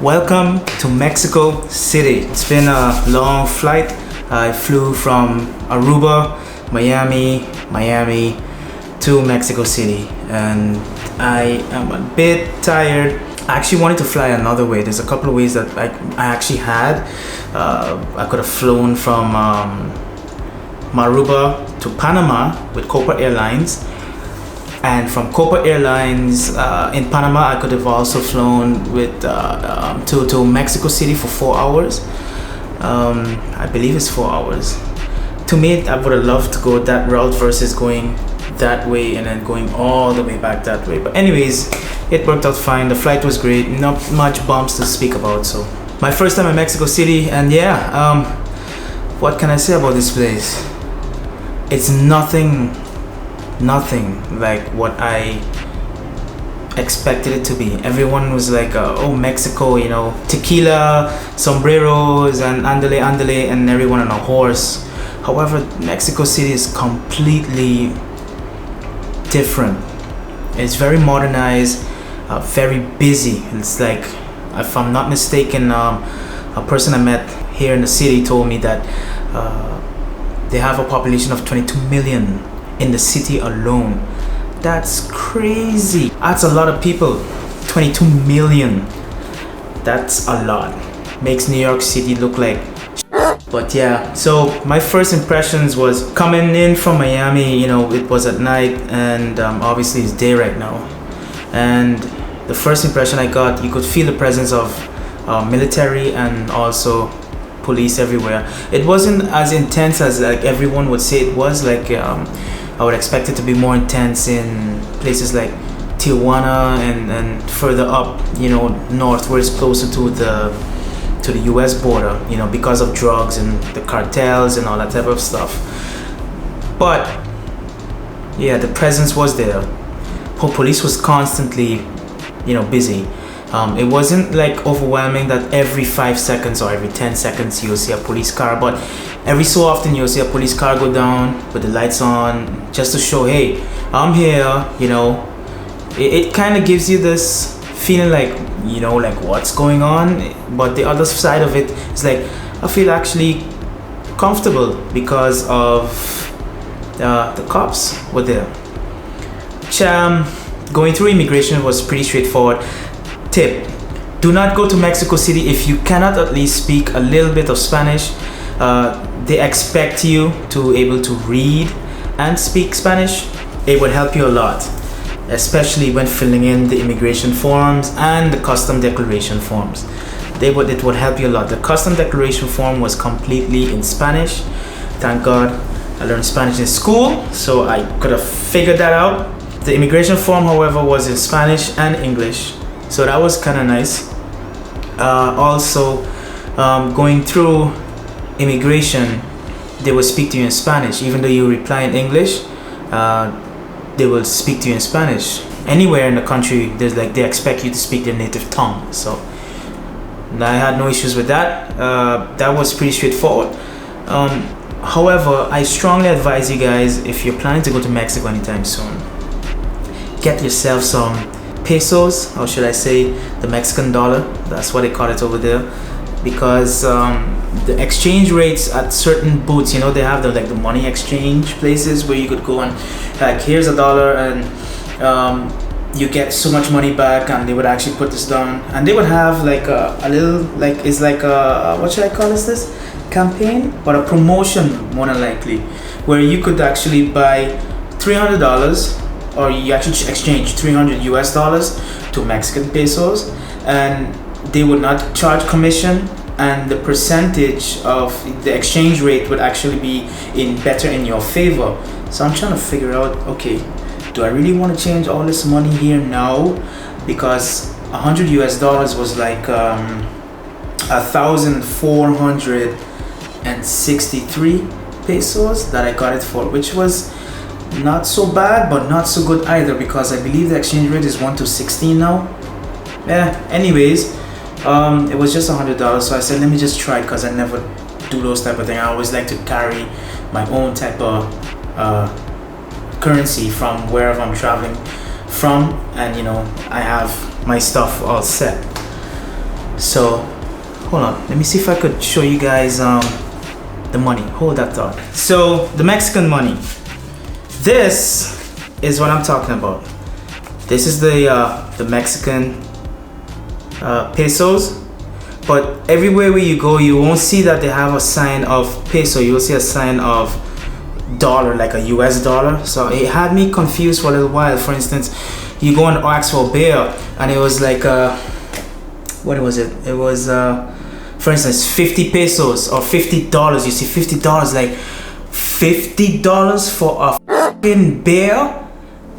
Welcome to Mexico City. It's been a long flight. I flew from Aruba, Miami to Mexico City, and I am a bit tired. I actually wanted to fly another way. There's a couple of ways that I actually had. I could have flown from Aruba to Panama with Copa Airlines, and from Copa Airlines in Panama I could have also flown with to Mexico City for 4 hours. I believe it's 4 hours. To me, I would have loved to go that route versus going that way and then going all the way back that way. But anyways, it worked out fine. The flight was great. Not much bumps to speak about. So my first time in Mexico City, and yeah, what can I say about this place? It's nothing like what I expected it to be. Everyone was like, oh, Mexico, you know, tequila, sombreros, and andale, and everyone on a horse. However, Mexico City is completely different. It's very modernized, very busy. It's like, if I'm not mistaken, a person I met here in the city told me that they have a population of 22 million in the city alone. That's crazy. That's a lot of people. 22 million. That's a lot. Makes New York City look like but yeah, so my first impressions was coming in from Miami. You know, it was at night, and obviously it's day right now. And the first impression I got, you could feel the presence of military and also police everywhere. It wasn't as intense as like everyone would say it was. Like I would expect it to be more intense in places like Tijuana and further up, you know, north, where it's closer to the US border, you know, because of drugs and the cartels and all that type of stuff. But yeah, the presence was there. Police was constantly, you know, busy. It wasn't like overwhelming that every 5 seconds or every 10 seconds you'll see a police car, but every so often you'll see a police car go down with the lights on, just to show, hey, I'm here. You know, it kind of gives you this feeling like, you know, like what's going on. But the other side of it is like, I feel actually comfortable because of the cops were there. Going through immigration was pretty straightforward. Tip: do not go to Mexico City if you cannot at least speak a little bit of Spanish. They expect you to able to read and speak Spanish. It would help you a lot, especially when filling in the immigration forms and the custom declaration forms. It would help you a lot. The custom declaration form was completely in Spanish. Thank God I learned Spanish in school, so I could have figured that out. The immigration form, however, was in Spanish and English, so that was kind of nice. Also, going through immigration, they will speak to you in Spanish. Even though you reply in English, they will speak to you in Spanish. Anywhere in the country, there's like, they expect you to speak their native tongue. So I had no issues with that. That was pretty straightforward. However, I strongly advise you guys, if you're planning to go to Mexico anytime soon, get yourself some pesos, or should I say the Mexican dollar. That's what they call it over there, because the exchange rates at certain booths, you know, they have the money exchange places where you could go and like, here's a dollar, and you get so much money back, and they would actually put this down, and they would have like a little, like, it's like a, what should I call this campaign, but a promotion more than likely, where you could actually buy $300, or you actually exchange $300 US to Mexican pesos, and they would not charge commission, and the percentage of the exchange rate would actually be better in your favor. So I'm trying to figure out, okay, do I really want to change all this money here now? Because $100 US was like 1,463 pesos that I got it for, which was not so bad, but not so good either, because I believe the exchange rate is 1 to 16 now. Yeah, anyways, it was just $100, so I said, let me just try, because I never do those type of things. I always like to carry my own type of currency from wherever I'm traveling from, and you know, I have my stuff all set. So hold on, let me see if I could show you guys the money. Hold that thought. So the Mexican money, this is what I'm talking about. This is the Mexican pesos. But everywhere where you go, you won't see that they have a sign of peso. You'll see a sign of dollar, like a US dollar. So it had me confused for a little while. For instance, you go and ask for a beer, and it was like what was it? It was for instance 50 pesos or $50. You see $50, like $50 for a fucking beer,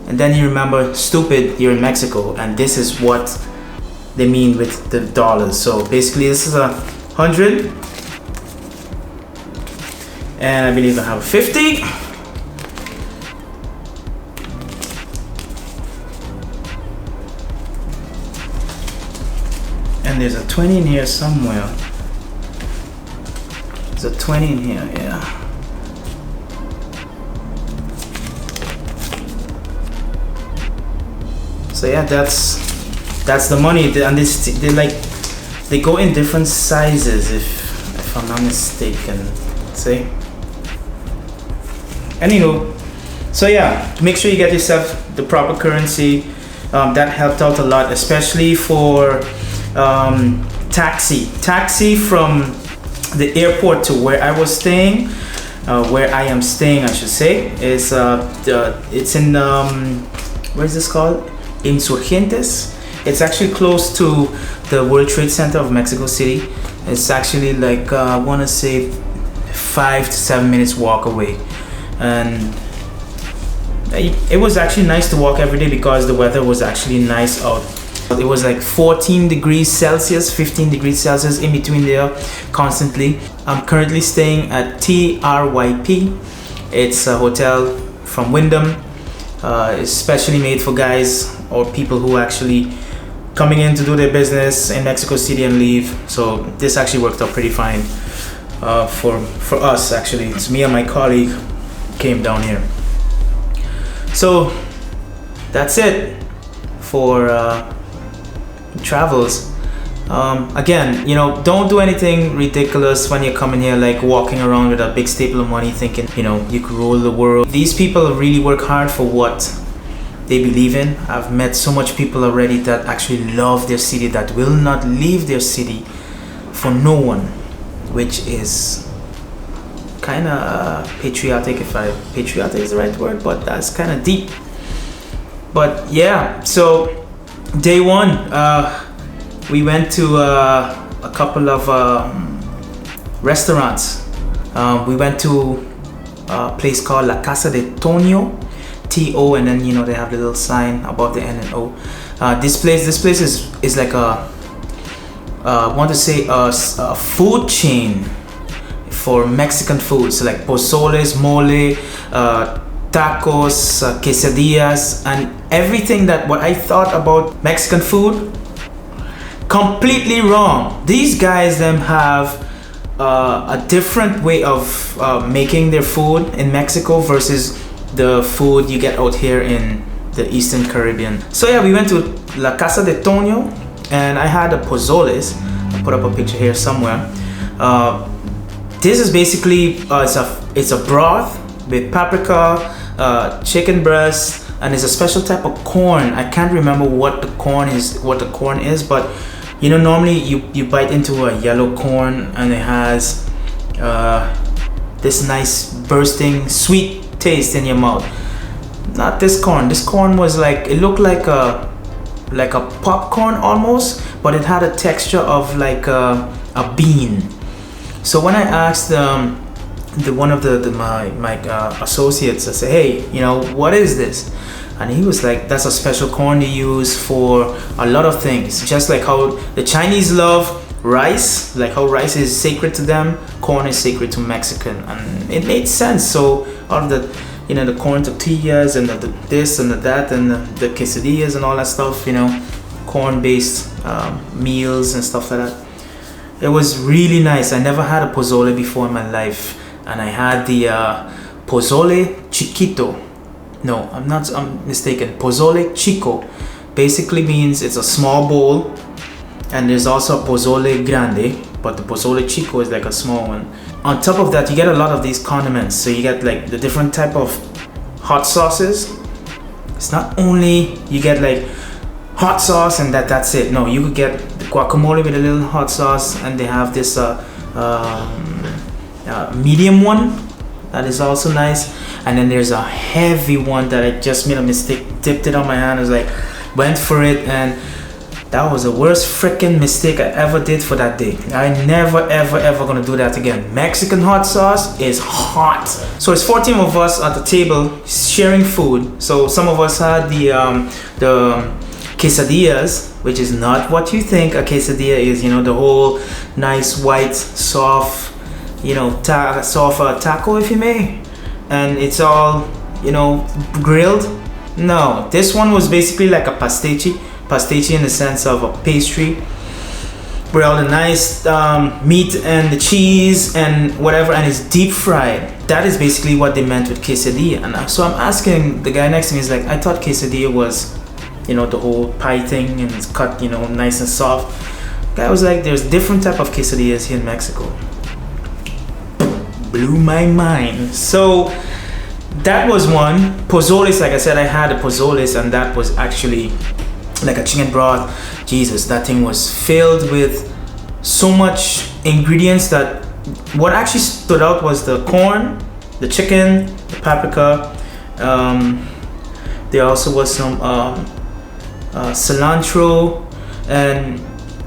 and then you remember, stupid, you're in Mexico, and this is what they mean with the dollars. So basically this is 100, and I believe I have 50, and there's a 20 in here somewhere. There's a 20 in here, yeah. So yeah, that's the money, and they go in different sizes, if I'm not mistaken. See? Anywho, so yeah, make sure you get yourself the proper currency. That helped out a lot, especially for taxi from the airport to where I was staying, where I am staying, I should say, is it's in what is this called? Insurgentes. It's actually close to the World Trade Center of Mexico City. It's actually like I want to say 5 to 7 minutes walk away, and it was actually nice to walk every day because the weather was actually nice out. It was like 14 degrees Celsius, 15 degrees Celsius in between there constantly. I'm currently staying at TRYP. It's a hotel from Wyndham. It's specially made for guys or people who are actually coming in to do their business in Mexico City and leave. So this actually worked out pretty fine for us. Actually, it's me and my colleague came down here. So that's it for travels. Again, you know, don't do anything ridiculous when you're coming here, like walking around with a big staple of money thinking, you know, you could rule the world. These people really work hard for what they believe in. I've met so much people already that actually love their city, that will not leave their city for no one, which is kind of patriotic, if patriotic is the right word, but that's kind of deep. But yeah, so day one, we went to a couple of restaurants. We went to a place called La Casa de Tonio, T-O, and then, you know, they have the little sign above the N and O. This place is like a I want to say a food chain for Mexican food. So like pozoles, mole, tacos, quesadillas, and everything that what I thought about Mexican food, completely wrong. These guys them have a different way of making their food in Mexico versus the food you get out here in the Eastern Caribbean. So yeah, we went to La Casa de Tonio, and I had a pozoles. I'll put up a picture here somewhere. This is basically it's a broth with paprika, chicken breast, and it's a special type of corn. I can't remember what the corn is, but you know, normally you bite into a yellow corn and it has this nice bursting sweet taste in your mouth. Not this corn. This corn was like, it looked like a popcorn almost, but it had a texture of like a bean. So when I asked one of my associates, I said, hey, you know, what is this? And he was like, that's a special corn they use for a lot of things. Just like how the Chinese love rice, like how rice is sacred to them, corn is sacred to Mexican. And it made sense. So all of the, you know, the corn tortillas and the this and the that and the quesadillas and all that stuff, you know, corn-based meals and stuff like that. It was really nice. I never had a pozole before in my life. And I had the pozole chiquito. No, I'm mistaken. Pozole chico basically means it's a small bowl And there's also a pozole grande, but the pozole chico is like a small one. On top of that, you get a lot of these condiments. So you get like the different type of hot sauces. It's not only you get like hot sauce and that's it. No, you could get the guacamole with a little hot sauce, and they have this medium one that is also nice. And then there's a heavy one that I just made a mistake, dipped it on my hand. I was like, went for it, and that was the worst freaking mistake I ever did for that day. I never ever gonna do that again. Mexican hot sauce is hot. So it's 14 of us at the table sharing food. So some of us had the quesadillas, which is not what you think a quesadilla is. You know, the whole nice white soft, you know, soft taco, if you may, and it's all, you know, grilled. No, this one was basically like a pastiche in the sense of a pastry, where all the nice meat and the cheese and whatever, and it's deep fried. That is basically what they meant with quesadilla. And so I'm asking the guy next to me, he's like, I thought quesadilla was, you know, the whole pie thing, and it's cut, you know, nice and soft. Guy was like, there's different type of quesadillas here in Mexico. Blew my mind. So that was one. Pozoles, like I said, I had a pozoles, and that was actually like a chicken broth. Jesus, that thing was filled with so much ingredients that what actually stood out was the corn, the chicken, the paprika. There also was some cilantro, and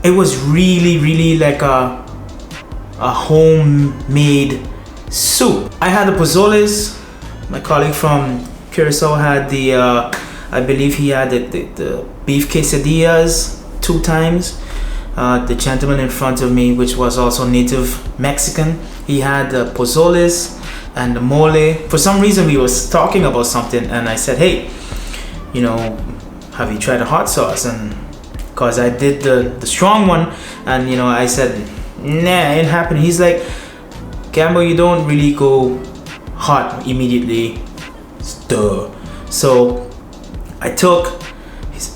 it was really like a homemade soup. I had the pozoles. My colleague from Curacao had the I believe he had the beef quesadillas 2 times. The gentleman in front of me, which was also native Mexican, he had the pozoles and the mole. For some reason we was talking about something, and I said, hey, you know, have you tried a hot sauce? And cause I did the strong one, and you know, I said, nah, it ain't happening. He's like, Kembo, you don't really go hot immediately. Duh. So I took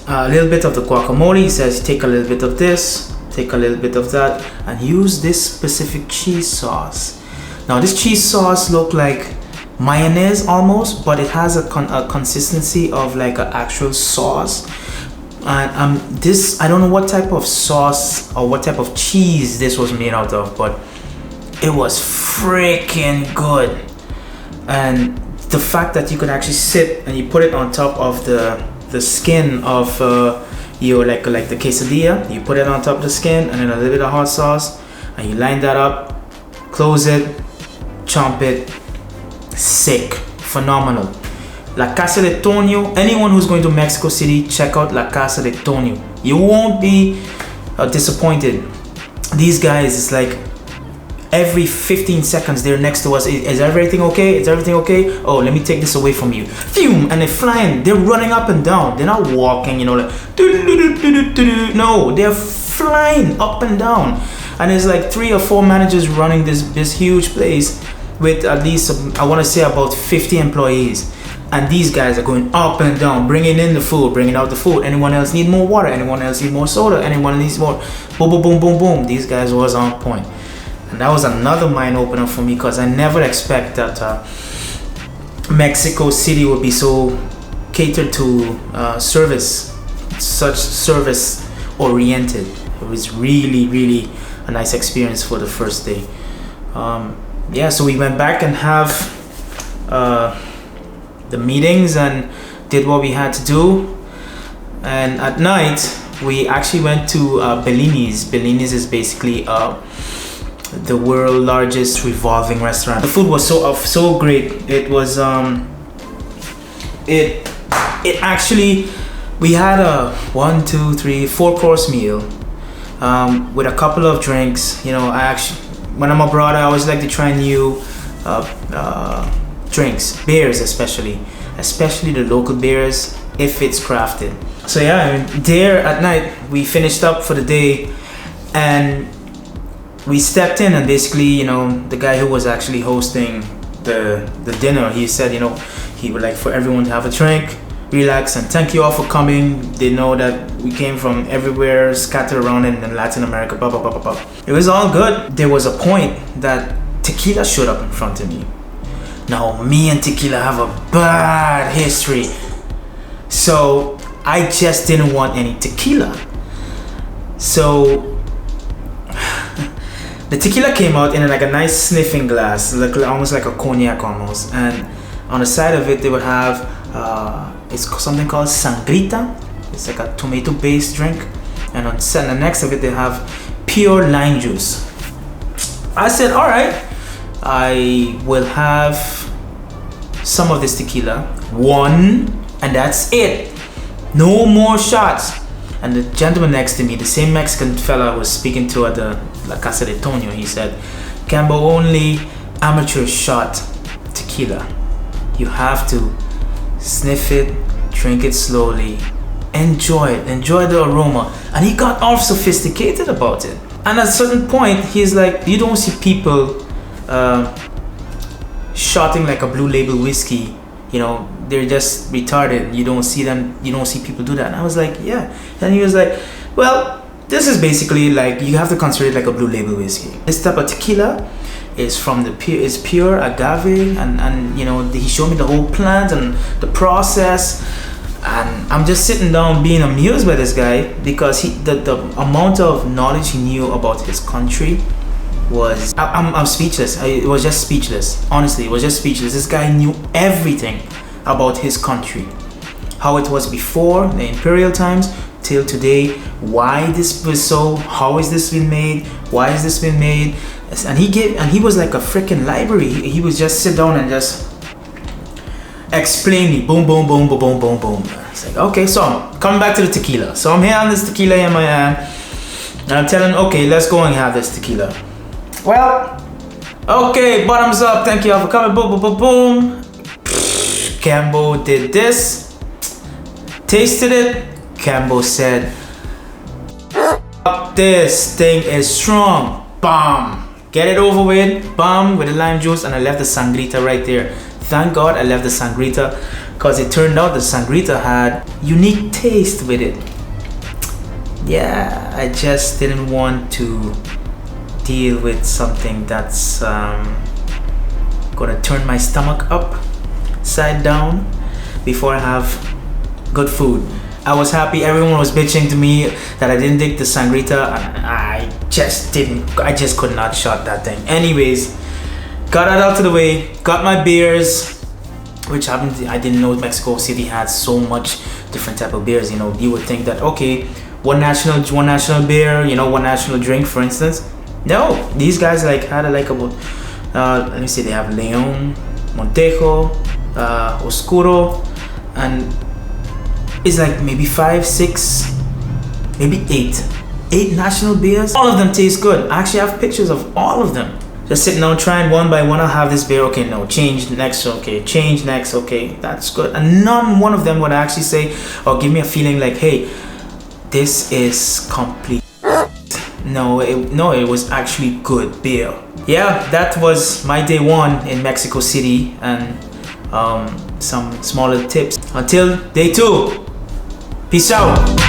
a little bit of the guacamole. He says, take a little bit of this, take a little bit of that, and use this specific cheese sauce. Now this cheese sauce looked like mayonnaise almost, but it has a consistency of like an actual sauce. And this, I don't know what type of sauce or what type of cheese this was made out of, but it was freaking good. And the fact that you could actually sit and you put it on top of the skin of your like the quesadilla, you put it on top of the skin, and then a little bit of hot sauce, and you line that up, close it, chomp it. Sick, phenomenal. La Casa de Toño. Anyone who's going to Mexico City, check out La Casa de Toño. You won't be disappointed. These guys, it's like every 15 seconds they're next to us. Is everything okay? Is everything okay? Oh, let me take this away from you. Phew, and they're flying. They're running up and down. They're not walking, you know, like no, they're flying up and down. And there's like 3 or 4 managers running this huge place with at least, I want to say, about 50 employees. And these guys are going up and down, bringing in the food, bringing out the food. Anyone else need more water? Anyone else need more soda? Anyone needs more? Boom, boom, boom, boom, boom. These guys was on point. And that was another mind opener for me, because I never expect that Mexico City would be so catered to service, such service oriented. It was really a nice experience for the first day. Yeah, so we went back and have the meetings and did what we had to do. And at night, we actually went to Bellini's. Bellini's is basically the world's largest revolving restaurant. The food was so great. It was it actually, we had a 1, 2, 3, 4-course meal with a couple of drinks. You know, I actually, when I'm abroad, I always like to try new drinks, beers especially the local beers, if it's crafted. So yeah, there at night we finished up for the day, and we stepped in, and basically, you know, the guy who was actually hosting the dinner, he said, you know, he would like for everyone to have a drink, relax, and thank you all for coming. They know that we came from everywhere, scattered around in Latin America, blah, blah, blah, blah, blah. It was all good. There was a point that tequila showed up in front of me. Now, me and tequila have a bad history. So, I just didn't want any tequila. So, the tequila came out in like a nice sniffing glass, like almost like a cognac almost. And on the side of it, they would have, it's something called sangrita. It's like a tomato-based drink. And on the next of it, they have pure lime juice. I said, all right, I will have some of this tequila, one, and that's it. No more shots. And the gentleman next to me, the same Mexican fella I was speaking to at the La Casa de Toño, he said, Kembo, only amateur shot tequila. You have to sniff it, drink it slowly, enjoy it, enjoy the aroma. And he got all sophisticated about it. And at a certain point, he's like, you don't see people shotting like a blue label whiskey. You know, they're just retarded. You don't see them, you don't see people do that. And I was like, yeah. And he was like, well, this is basically like, you have to consider it like a blue label whiskey. This type of tequila is from the pure agave, and you know, he showed me the whole plant and the process. And I'm just sitting down being amused by this guy, because the amount of knowledge he knew about his country was, I'm speechless. It was just speechless. Honestly, it was just speechless. This guy knew everything about his country, how it was before the imperial times till today, why this was so, how is this been made, why has this been made. And he was like a freaking library. He would just sit down and just explain me, boom, boom, boom, boom, boom, boom, boom. It's like, okay, so coming back to the tequila. So I'm here on this tequila in my hand, and I'm telling, okay, let's go and have this tequila. Well, okay, bottoms up. Thank you all for coming. Boom, boom, boom, boom. Kembo did this, tasted it. Kembo said, this thing is strong. Bam. Get it over with. Bam, with the lime juice, and I left the sangrita right there. Thank God I left the sangrita, because it turned out the sangrita had unique taste with it. Yeah, I just didn't want to deal with something that's gonna turn my stomach upside down before I have good food. I was happy. Everyone was bitching to me that I didn't dig the sangrita, and I just could not shot that thing. Anyways, got that out of the way, got my beers, which I didn't know Mexico City had so much different type of beers. You know, you would think that, okay, one national beer, you know, one national drink, for instance. No, these guys like had about let me see, they have Leon, Montejo, Oscuro, and it's like maybe 5, 6, maybe 8 national beers. All of them taste good. I actually have pictures of all of them. Just sitting down trying one by one. I'll have this beer, okay, no, change next, okay, change next, okay, that's good. And one of them would actually say or give me a feeling like, hey, this is complete. No, it was actually good beer. Yeah, that was my day one in Mexico City, and some smaller tips. Until day 2, peace out.